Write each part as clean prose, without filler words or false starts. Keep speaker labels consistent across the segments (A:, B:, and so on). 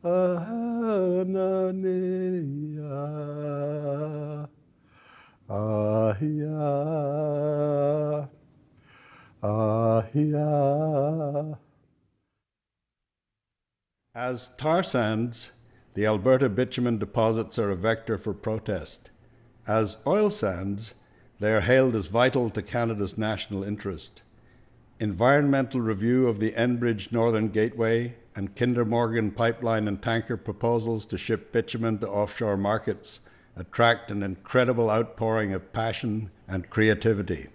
A: Ahanania, ahia, ahia. As tar sands, the Alberta bitumen deposits are a vector for protest. As oil sands, they are hailed as vital to Canada's national interest. Environmental review of the Enbridge Northern Gateway and Kinder Morgan pipeline and tanker proposals to ship bitumen to offshore markets attract an incredible outpouring of passion and creativity.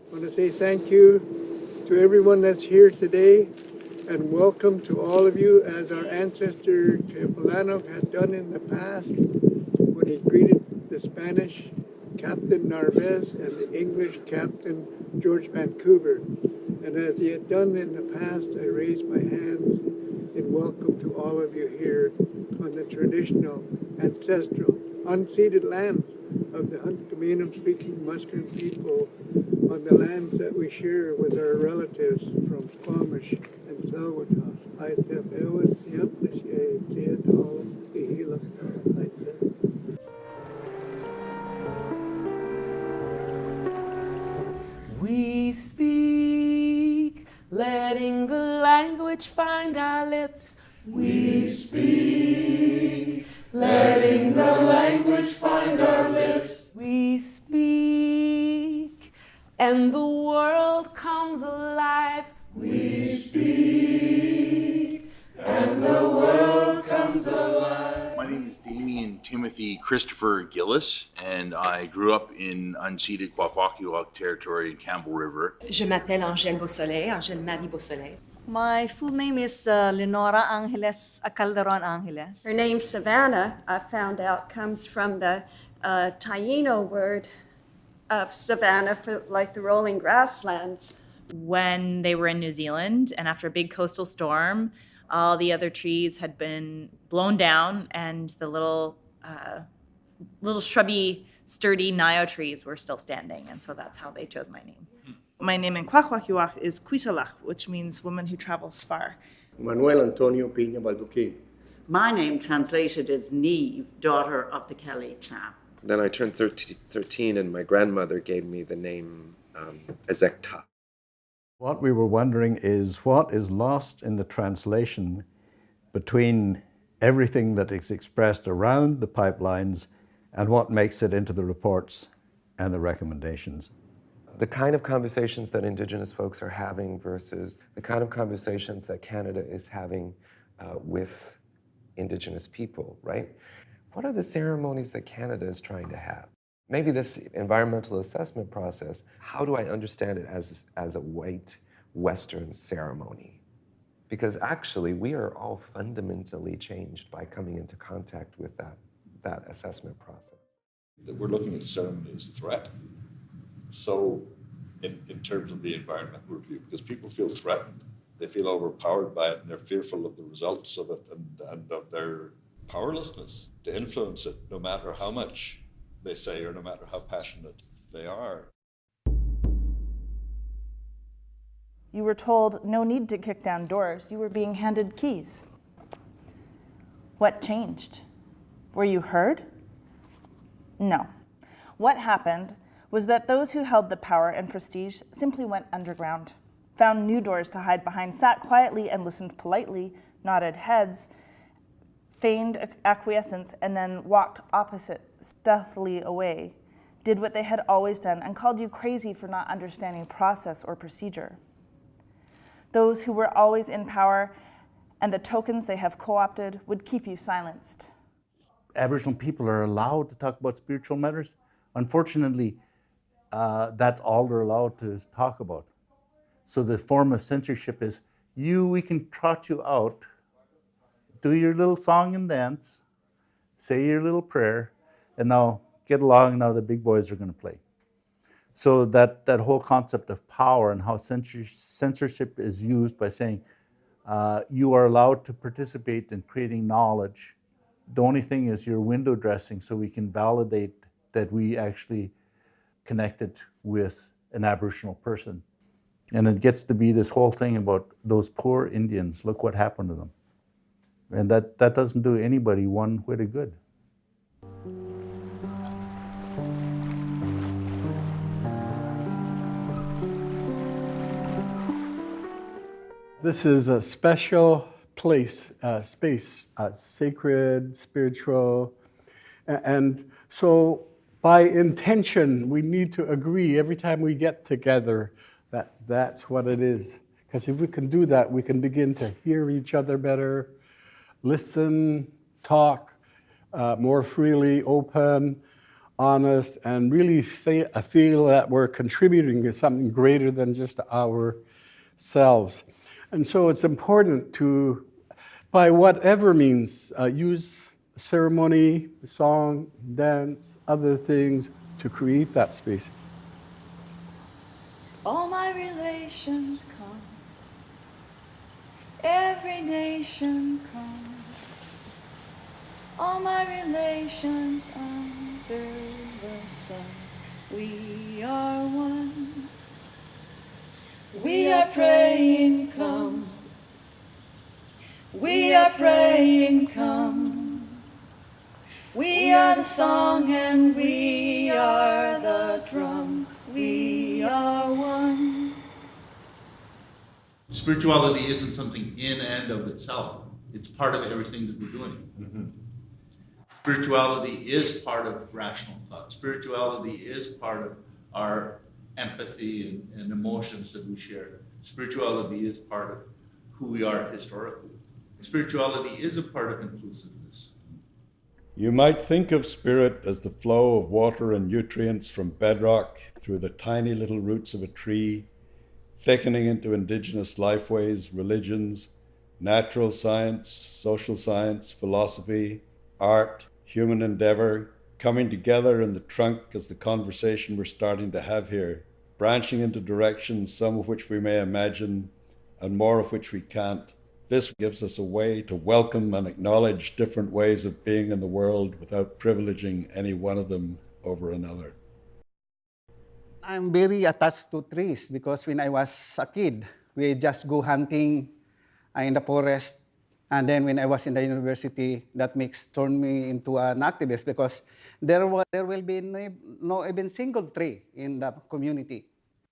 B: I want to say thank you to everyone that's here today, and welcome to all of you, as our ancestor Capilano had done in the past when he greeted the Spanish Captain Narvaez and the English Captain George Vancouver. And as he had done in the past, I raise my hands in welcome to all of you here on the traditional, ancestral, unceded lands of the Hunkaminam-speaking Musqueam people, on the lands that we share with our relatives from Squamish and Tsleil-Waututh.
C: We speak, letting the language find our lips. We speak, letting the language find our lips. We speak, and the world comes alive. We speak, and the world comes alive.
D: My name is Damien Timothy Christopher Gillis, and I grew up in unceded Kwakwaka'wakw territory in Campbell River.
E: Je m'appelle Angèle Beausoleil, Angèle Marie Beausoleil.
F: My full name is Lenora Angeles Calderon Angeles.
G: Her name Savannah, I found out, comes from the Taino word of savanna, for like the rolling grasslands.
H: When they were in New Zealand, and after a big coastal storm, all the other trees had been blown down, and the little shrubby, sturdy Nio trees were still standing, and so that's how they chose my name.
I: My name in Kwakwaka'wakw is Quisalach, which means woman who travels far.
J: Manuel Antonio Piña Balduquin.
K: My name translated is Neve, daughter of the Kelly clan.
L: Then I turned 13 and my grandmother gave me the name Ezekta.
A: What we were wondering is what is lost in the translation between everything that is expressed around the pipelines and what makes it into the reports and the recommendations.
L: The kind of conversations that Indigenous folks are having versus the kind of conversations that Canada is having with Indigenous people, right? What are the ceremonies that Canada is trying to have? Maybe this environmental assessment process, how do I understand it as a white Western ceremony? Because actually we are all fundamentally changed by coming into contact with that assessment process.
M: We're looking at ceremony as a threat. So in terms of the environmental review, because people feel threatened, they feel overpowered by it, and they're fearful of the results of it and of their powerlessness to influence it, no matter how much they say or no matter how passionate they are.
I: You were told no need to kick down doors. You were being handed keys. What changed? Were you heard? No. What happened was that those who held the power and prestige simply went underground, found new doors to hide behind, sat quietly and listened politely, nodded heads, feigned acquiescence, and then walked opposite, stealthily away, did what they had always done, and called you crazy for not understanding process or procedure. Those who were always in power and the tokens they have co-opted would keep you silenced.
N: Aboriginal people are allowed to talk about spiritual matters. Unfortunately, that's all they're allowed to talk about. So the form of censorship is we can trot you out, do your little song and dance, say your little prayer, and now get along, now the big boys are going to play. So that whole concept of power and how censorship is used by saying you are allowed to participate in creating knowledge. The only thing is you're window dressing so we can validate that we actually connected with an Aboriginal person. And it gets to be this whole thing about those poor Indians, look what happened to them. And that doesn't do anybody one whit of good.
B: This is a special place, space, sacred, spiritual. And so by intention, we need to agree every time we get together that that's what it is. Because if we can do that, we can begin to hear each other better, listen, talk more freely, open, honest, and really feel that we're contributing to something greater than just ourselves. And so it's important to, by whatever means, use ceremony, song, dance, other things to create that space.
C: All my relations come, every nation come, all my relations under the sun. We are one. We are praying, come. We are praying, come. We are the song and we are the drum. We are one.
A: Spirituality isn't something in and of itself. It's part of everything that we're doing. Mm-hmm. Spirituality is part of rational thought. Spirituality is part of our empathy and emotions that we share. Spirituality is part of who we are historically. Spirituality is a part of inclusiveness. You might think of spirit as the flow of water and nutrients from bedrock through the tiny little roots of a tree, thickening into indigenous lifeways, religions, natural science, social science, philosophy, art, human endeavor, coming together in the trunk as the conversation we're starting to have here, branching into directions, some of which we may imagine and more of which we can't. This gives us a way to welcome and acknowledge different ways of being in the world without privileging any one of them over another.
O: I'm very attached to trees because when I was a kid, we just go hunting in the forest. And then when I was in the university, that turned me into an activist because there will be no even single tree in the community.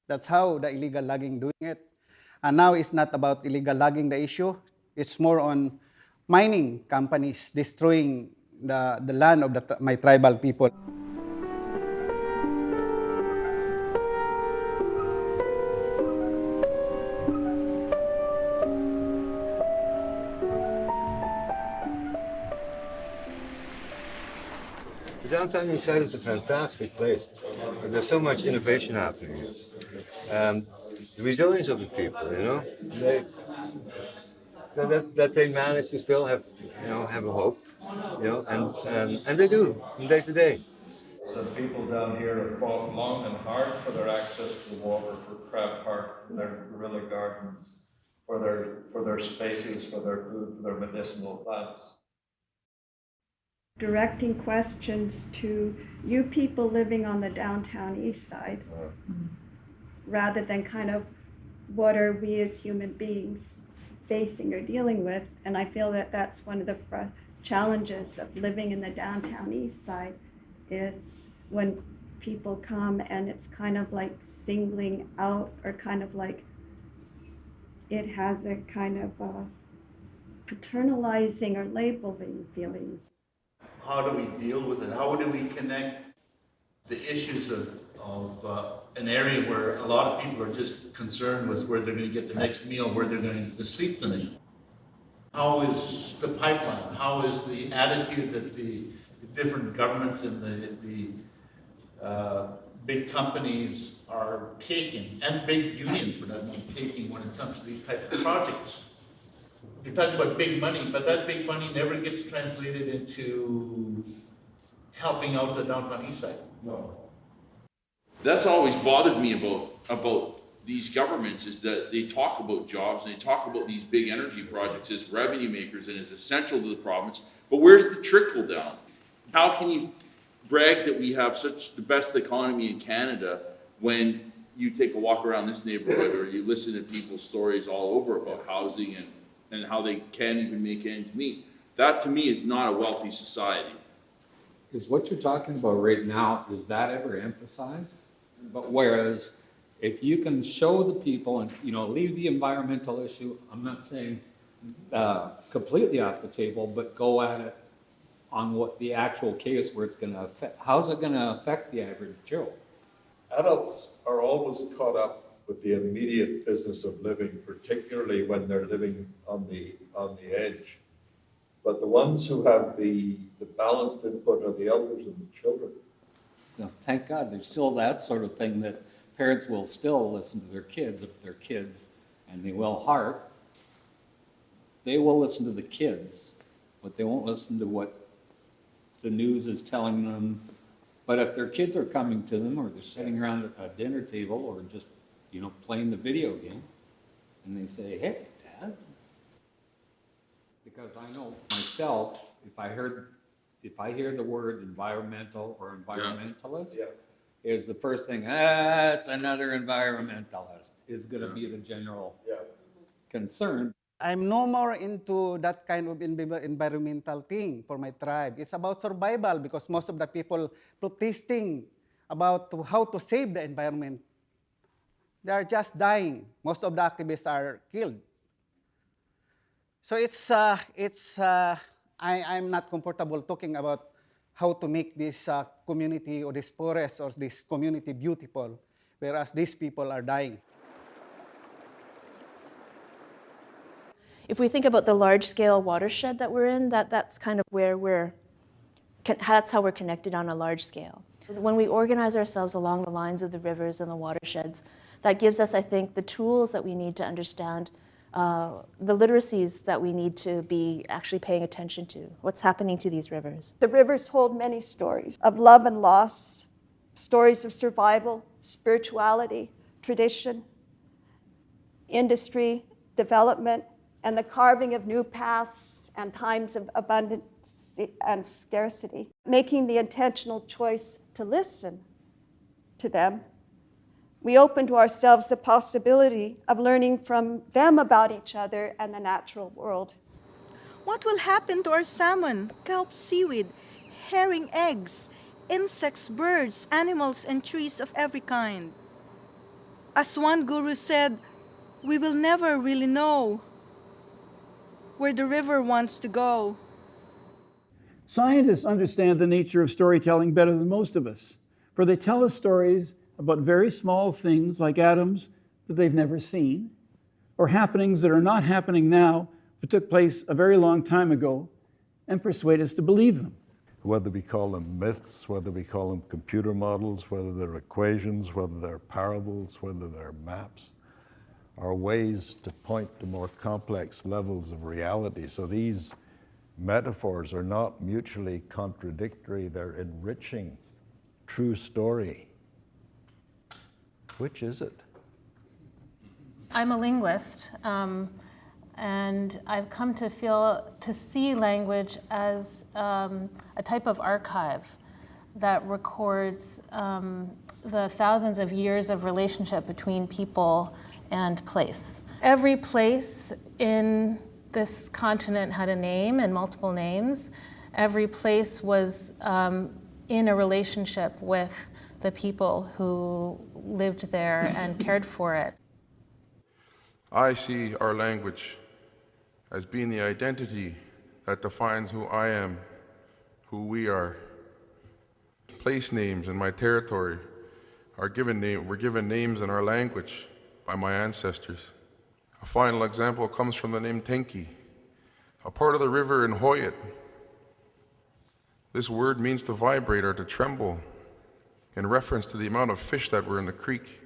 O: That's how the illegal logging doing it. And now it's not about illegal logging, the issue. It's more on mining companies destroying the land of my tribal people.
J: The downtown east side is a fantastic place. There's so much innovation happening here. The resilience of the people, you know, that they manage to still have a hope, you know, and they do from day to day.
A: So people down here have fought long and hard for their access to water, for crab park, for their guerrilla gardens, for their spaces, for their food, for their medicinal plants.
G: Directing questions to you people living on the downtown east side, rather than kind of what are we as human beings facing or dealing with. And I feel that that's one of the challenges of living in the downtown east side is when people come and it's kind of like singling out or kind of like it has a kind of paternalizing or labeling feeling.
A: How do we deal with it? How do we connect the issues of an area where a lot of people are just concerned with where they're going to get the next meal, where they're going to sleep the night? How is the pipeline? How is the attitude that the different governments and the
P: big companies are taking, and big unions for that matter, taking when it comes to these types of projects. You're talking about big money, but that big money never gets translated into helping out the downtown east side.
D: No. That's always bothered me about these governments, is that they talk about jobs and they talk about these big energy projects as revenue makers and as essential to the province, but where's the trickle down? How can you brag that we have such the best economy in Canada when you take a walk around this neighborhood or you listen to people's stories all over about housing and how they can't even make ends meet? That to me is not a wealthy society.
Q: Because what you're talking about right now, is that ever emphasized? But whereas if you can show the people and, you know, leave the environmental issue, I'm not saying completely off the table, but go at it on what the actual case where it's going to affect, how's it going to affect the average Joe?
M: Adults are always caught up with the immediate business of living, particularly when they're living on the edge. But the ones who have the balanced input are the elders and the children.
Q: No, thank God there's still that sort of thing that parents will still listen to their kids if they're kids, and they will harp. They will listen to the kids, but they won't listen to what the news is telling them. But if their kids are coming to them, or they're sitting around at a dinner table, or just, you know, playing the video game, and they say, "Hey, Dad," because I know myself, if I hear the word environmental or environmentalist, is the first thing, it's another environmentalist, is going to be the general concern.
O: I'm no more into that kind of environmental thing for my tribe. It's about survival because most of the people protesting about how to save the environment, they are just dying. Most of the activists are killed. So I'm not comfortable talking about how to make this community or this forest or this community beautiful, whereas these people are dying.
R: If we think about the large-scale watershed that we're in, that's kind of where that's how we're connected on a large scale. When we organize ourselves along the lines of the rivers and the watersheds, that gives us, I think, the tools that we need to understand the literacies that we need to be actually paying attention to, what's happening to these rivers.
G: The rivers hold many stories of love and loss, stories of survival, spirituality, tradition, industry, development, and the carving of new paths and times of abundance and scarcity. Making the intentional choice to listen to them, we open to ourselves the possibility of learning from them about each other and the natural world.
S: What will happen to our salmon, kelp seaweed, herring eggs, insects, birds, animals, and trees of every kind? As one guru said, we will never really know where the river wants to go.
T: Scientists understand the nature of storytelling better than most of us, for they tell us stories about very small things like atoms that they've never seen, or happenings that are not happening now but took place a very long time ago, and persuade us to believe them.
A: Whether we call them myths, whether we call them computer models, whether they're equations, whether they're parables, whether they're maps, are ways to point to more complex levels of reality. So these metaphors are not mutually contradictory, they're enriching true story. Which is it?
U: I'm a linguist, and I've come to see language as a type of archive that records the thousands of years of relationship between people and place. Every place in this continent had a name and multiple names. Every place was in a relationship with the people who lived there and cared for it.
V: I see our language as being the identity that defines who I am, who we are. Place names in my territory were given names in our language by my ancestors. A final example comes from the name Tenki, a part of the river in Hoyt. This word means to vibrate or to tremble. in reference to the amount of fish that were in the creek.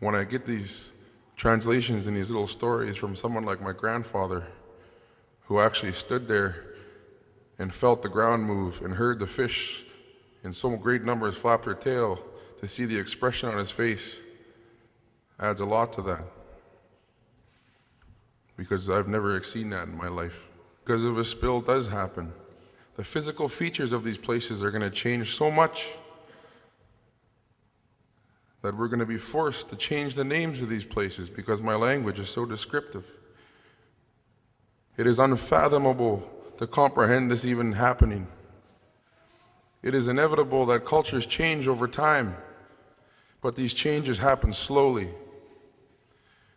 V: When I get these translations and these little stories from someone like my grandfather, who actually stood there and felt the ground move and heard the fish in so great numbers flap their tail, to see the expression on his face adds a lot to that. Because I've never seen that in my life. Because if a spill does happen, the physical features of these places are going to change so much that we're going to be forced to change the names of these places because my language is so descriptive. It is unfathomable to comprehend this even happening. It is inevitable that cultures change over time, but these changes happen slowly.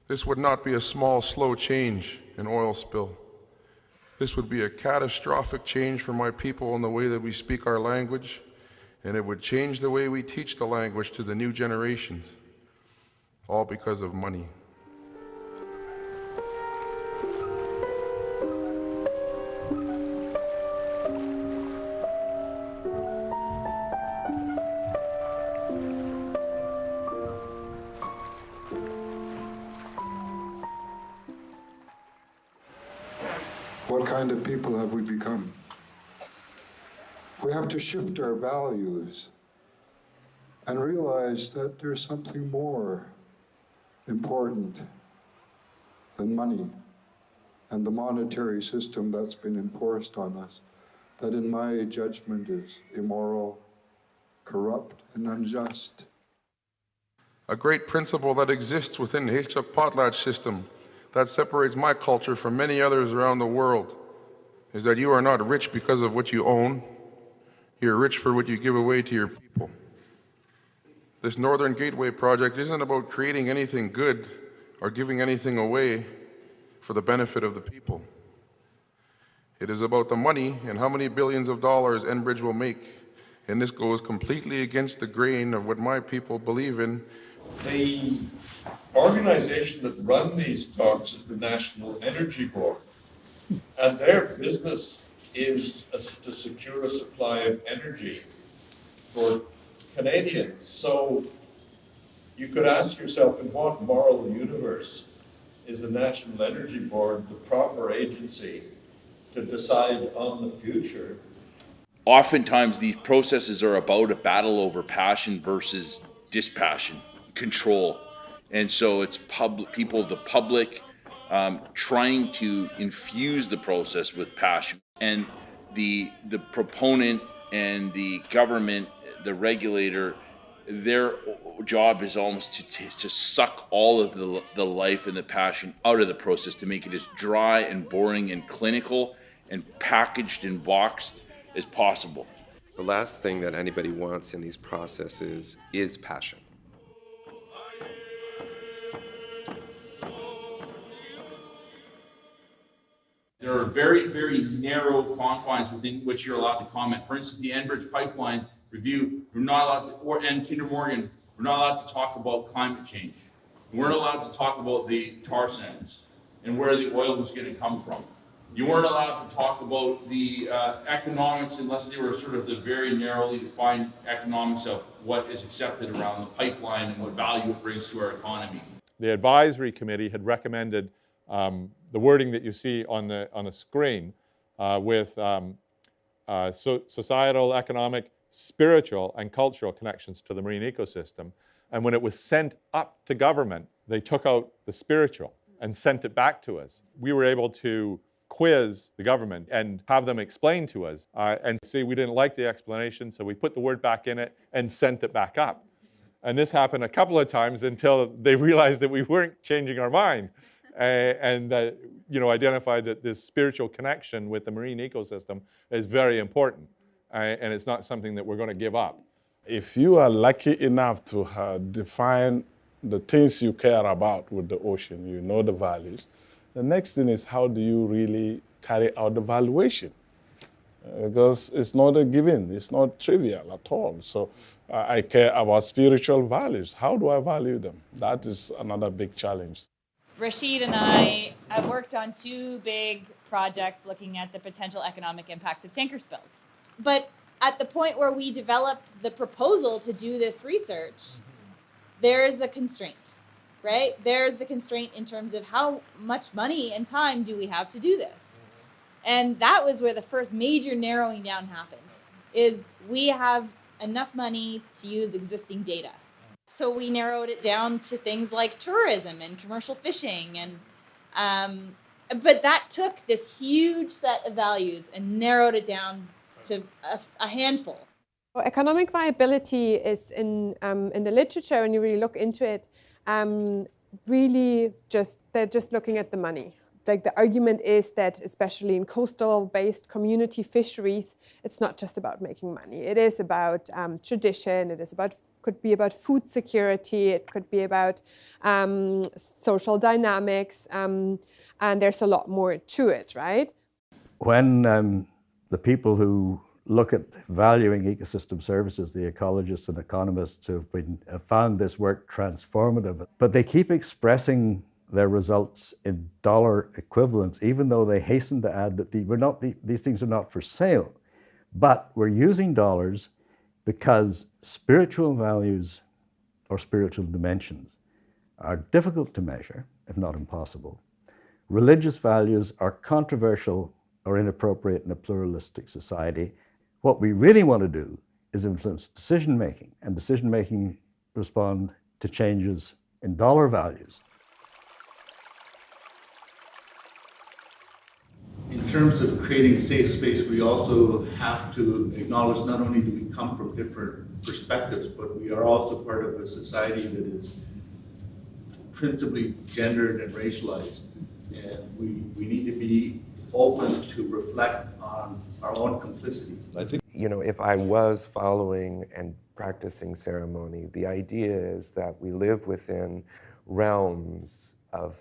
V: This would not be a small, slow change, an oil spill. This would be a catastrophic change for my people in the way that we speak our language, and it would change the way we teach the language to the new generations, all because of money.
E: What kind of people have we become? We have to shift our values and realize that there's something more important than money and the monetary system that's been enforced on us, that in my judgment is immoral, corrupt, and unjust.
V: A great principle that exists within the Hechuk potlatch system that separates my culture from many others around the world is that you are not rich because of what you own. You're rich for what you give away to your people. This Northern Gateway project isn't about creating anything good or giving anything away for the benefit of the people. It is about the money and how many billions of dollars Enbridge will make. And this goes completely against the grain of what my people believe in.
F: The organization that run these talks is the National Energy Board. And their business is to secure a supply of energy for Canadians. So you could ask yourself, in what moral universe is the National Energy Board the proper agency to decide on the future?
D: Oftentimes these processes are about a battle over passion versus dispassion, control. And so it's people of the public trying to infuse the process with passion. And the proponent and the government, the regulator, their job is almost to suck all of the life and the passion out of the process, to make it as dry and boring and clinical and packaged and boxed as possible.
L: The last thing that anybody wants in these processes is passion.
D: There are very, very narrow confines within which you're allowed to comment. For instance, the Enbridge pipeline review, we're not allowed to, and Kinder Morgan, we're not allowed to talk about climate change. We weren't allowed to talk about the tar sands and where the oil was going to come from. You weren't allowed to talk about the economics unless they were sort of the very narrowly defined economics of what is accepted around the pipeline and what value it brings to our economy.
W: The advisory committee had recommended the wording that you see on the screen with societal, economic, spiritual, and cultural connections to the marine ecosystem. And when it was sent up to government, they took out the spiritual and sent it back to us. We were able to quiz the government and have them explain to us and say we didn't like the explanation, so we put the word back in it and sent it back up. And this happened a couple of times until they realized that we weren't changing our mind and identified that this spiritual connection with the marine ecosystem is very important, and it's not something that we're going to give up.
X: If you are lucky enough to define the things you care about with the ocean, you know the values, the next thing is how do you really carry out the valuation? Because it's not a given, it's not trivial at all. So I care about spiritual values. How do I value them? That is another big challenge.
H: Rashid and I have worked on 2 big projects looking at the potential economic impact of tanker spills. But at the point where we develop the proposal to do this research, there is a constraint, right? There's the constraint in terms of how much money and time do we have to do this. And that was where the first major narrowing down happened, is we have enough money to use existing data. So we narrowed it down to things like tourism and commercial fishing, and but that took this huge set of values and narrowed it down to a handful.
B: Well, economic viability is in the literature, when you really look into it, really they're just looking at the money. Like the argument is that, especially in coastal-based community fisheries, it's not just about making money. It is about tradition. It is could be about food security. It could be about social dynamics, and there's a lot more to it, right?
A: When the people who look at valuing ecosystem services, the ecologists and economists have found this work transformative, but they keep expressing their results in dollar equivalents, even though they hasten to add that these things are not for sale. But we're using dollars because spiritual values or spiritual dimensions are difficult to measure, if not impossible. Religious values are controversial or inappropriate in a pluralistic society. What we really want to do is influence decision-making, and decision-making respond to changes in dollar values.
P: In terms of creating safe space, we also have to acknowledge not only do we come from different perspectives, but we are also part of a society that is principally gendered and racialized. And we need to be open to reflect on our own complicity.
M: I think,
L: if I was following and practicing ceremony, the idea is that we live within realms of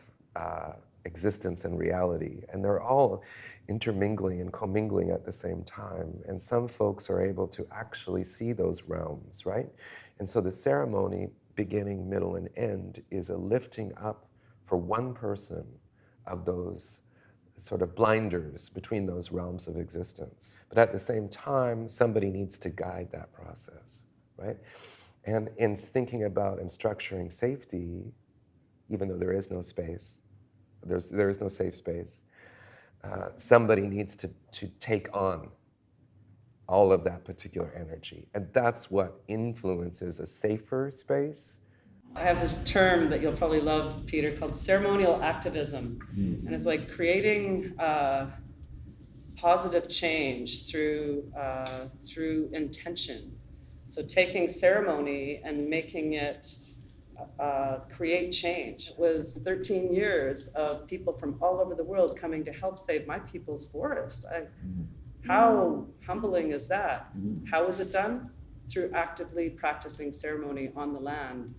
L: existence and reality, and they're all intermingling and commingling at the same time. And some folks are able to actually see those realms, right? And so the ceremony, beginning, middle, and end, is a lifting up for one person of those sort of blinders between those realms of existence. But at the same time, somebody needs to guide that process, right? And in thinking about and structuring safety, even though there is no space, there is no safe space, somebody needs to take on all of that particular energy. And that's what influences a safer space.
I: I have this term that you'll probably love, Peter, called ceremonial activism. And it's like creating positive change through intention. So taking ceremony and making it create change. It was 13 years of people from all over the world coming to help save my people's forest. How humbling is that? How was it done? Through actively practicing ceremony on the land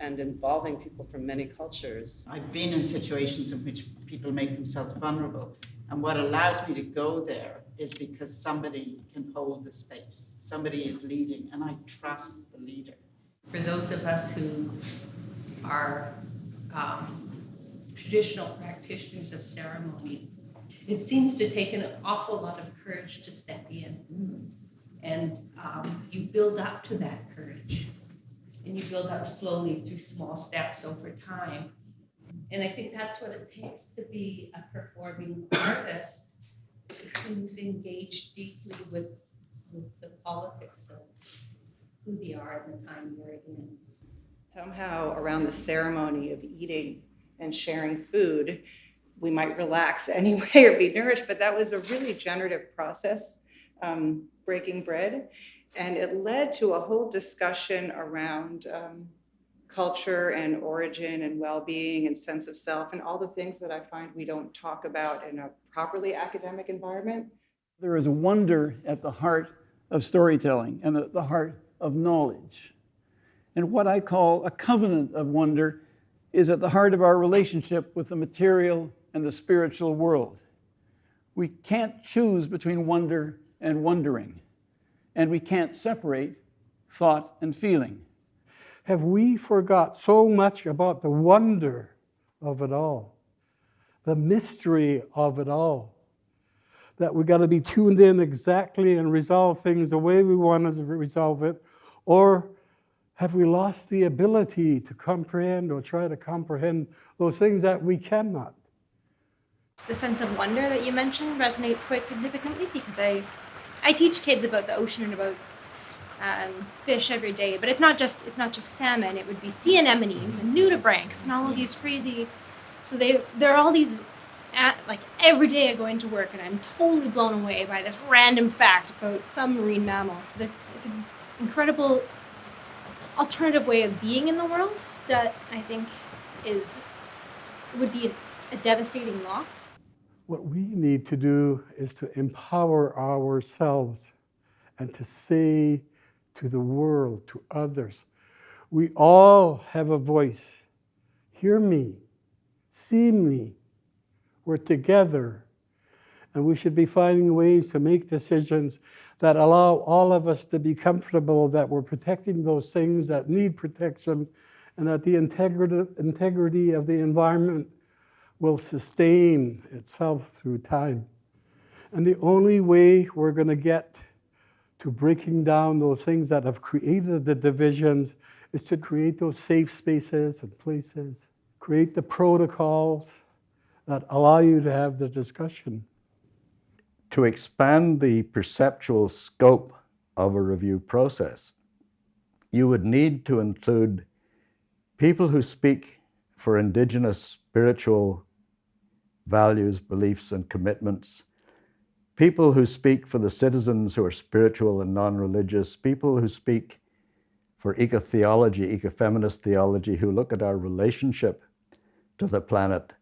I: and involving people from many cultures.
K: I've been in situations in which people make themselves vulnerable. And what allows me to go there is because somebody can hold the space. Somebody is leading, and I trust the leader.
N: For those of us who are traditional practitioners of ceremony, it seems to take an awful lot of courage to step in. And you build up to that courage. And you build up slowly through small steps over time. And I think that's what it takes to be a performing artist who's engaged deeply with the politics of who they are and the time they're in.
Y: Somehow around the ceremony of eating and sharing food, we might relax anyway or be nourished, but that was a really generative process, breaking bread. And it led to a whole discussion around culture and origin and well-being and sense of self and all the things that I find we don't talk about in a properly academic environment.
T: There is wonder at the heart of storytelling and at the heart of knowledge. And what I call a covenant of wonder is at the heart of our relationship with the material and the spiritual world. We can't choose between wonder and wondering. And we can't separate thought and feeling.
Z: Have we forgot so much about the wonder of it all, the mystery of it all, that we got to be tuned in exactly and resolve things the way we want to resolve it? Or have we lost the ability to comprehend or try to comprehend those things that we cannot?
C: The sense of wonder that you mentioned resonates quite significantly because I teach kids about the ocean and about fish every day, but it's not just salmon. It would be sea anemones and nudibranchs and all of these crazy. So there are all these. Like every day I go into work and I'm totally blown away by this random fact about some marine mammals. It's an incredible alternative way of being in the world that I think would be a devastating loss.
Z: What we need to do is to empower ourselves and to say to the world, to others, we all have a voice. Hear me, see me. We're together, and we should be finding ways to make decisions that allow all of us to be comfortable that we're protecting those things that need protection and that the integrity of the environment will sustain itself through time. And the only way we're going to get to breaking down those things that have created the divisions is to create those safe spaces and places, create the protocols that allow you to have the discussion.
A: To expand the perceptual scope of a review process, you would need to include people who speak for Indigenous spiritual values, beliefs, and commitments, people who speak for the citizens who are spiritual and non-religious, people who speak for eco-theology, eco-feminist theology, who look at our relationship to the planet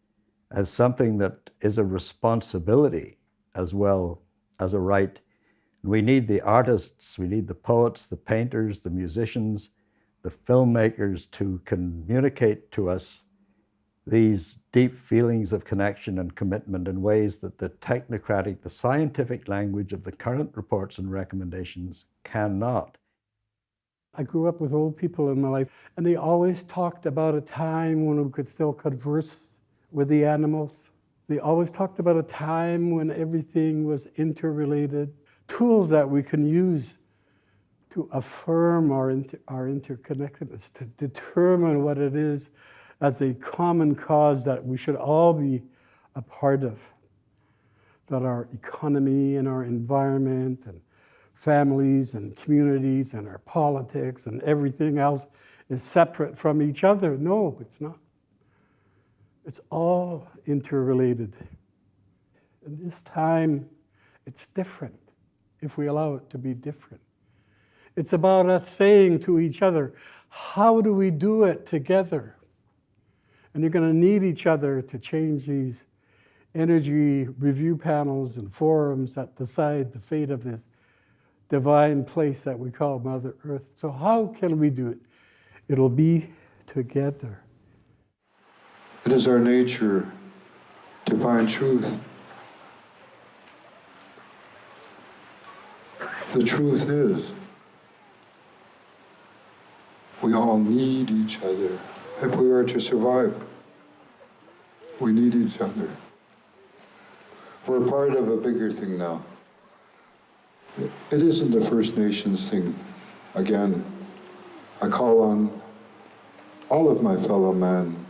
A: as something that is a responsibility as well as a right. We need the artists, we need the poets, the painters, the musicians, the filmmakers to communicate to us these deep feelings of connection and commitment in ways that the technocratic, the scientific language of the current reports and recommendations cannot.
Z: I grew up with old people in my life, and they always talked about a time when we could still converse with the animals. They always talked about a time when everything was interrelated, tools that we can use to affirm our interconnectedness, to determine what it is as a common cause that we should all be a part of, that our economy and our environment and families and communities and our politics and everything else is separate from each other. No, it's not. It's all interrelated. And this time, it's different, if we allow it to be different. It's about us saying to each other, how do we do it together? And you're going to need each other to change these energy review panels and forums that decide the fate of this divine place that we call Mother Earth. So how can we do it? It'll be together.
E: It is our nature to find truth. The truth is, we all need each other. If we are to survive, we need each other. We're part of a bigger thing now. It isn't the First Nations thing. Again, I call on all of my fellow men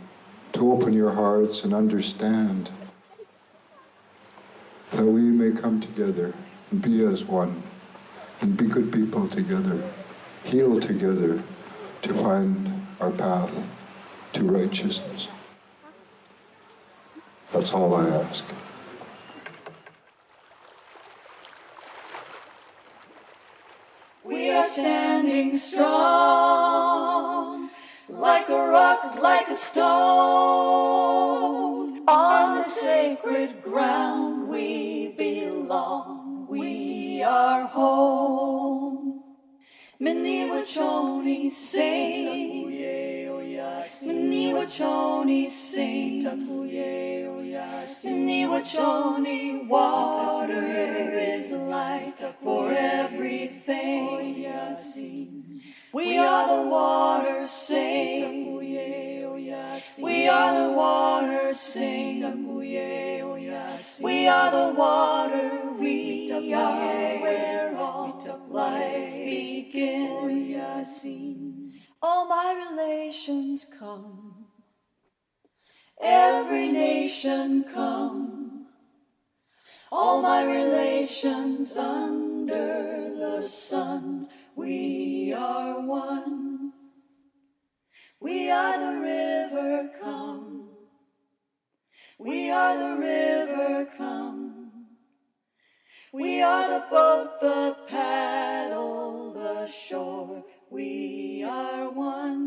E: to open your hearts and understand that we may come together and be as one and be good people together, heal together to find our path to righteousness. That's all I ask.
G: We are standing strong, like a rock, like a stone. On the sacred ground we belong, we are home. Mini wachoni sing, mini wachoni sing, mini wachoni, water is life for everything. We are the water, sing. We are the water, sing. We are the water. We are where all life begins. All my relations come, every nation come, all my relations under the sun. We are one. We are the river come. We are the river come. We are the boat, the paddle, the shore. We are one.